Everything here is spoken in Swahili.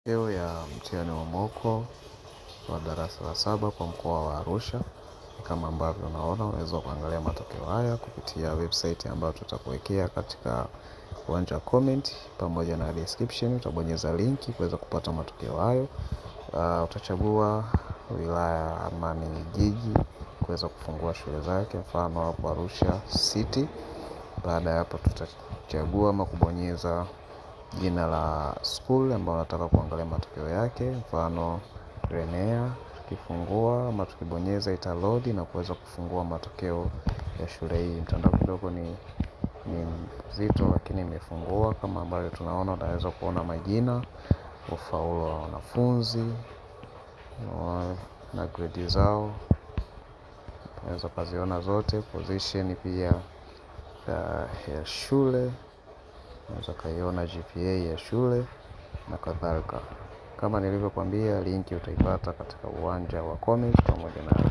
Matokeo ya mtihani wa moko wa darasa la 7 kwa mkoa wa Arusha. Kama ambavyo unaona, unaweza kuangalia matokeo haya kupitia website ambayo tutakuwekea katika uwanja wa comment pamoja na description. Utabonyeza linki kuweza kupata matokeo hayo. Utachagua wilaya ama ni jiji kuweza kufungua shule zake, mfano hapo Arusha City. Baada ya hapo tutachagua ama kubonyeza jina la school ambayo nataka kuangalia matokeo yake, mfano Renea. Tukifungua ama tukibonyeza itaload na kuweza kufungua matokeo ya shule hii. Mtandao kidogo ni mzito, lakini imefungua kama ambavyo tunaona. Unaweza kuona majina, ufaulu wa wanafunzi na grade zao. Unaweza kuziona zote, position pia ya shule. Unaweza kuiona GPA ya shule na kadhalika. Kama nilivyokuambia, linki utaipata katika uwanja wa comment pamoja na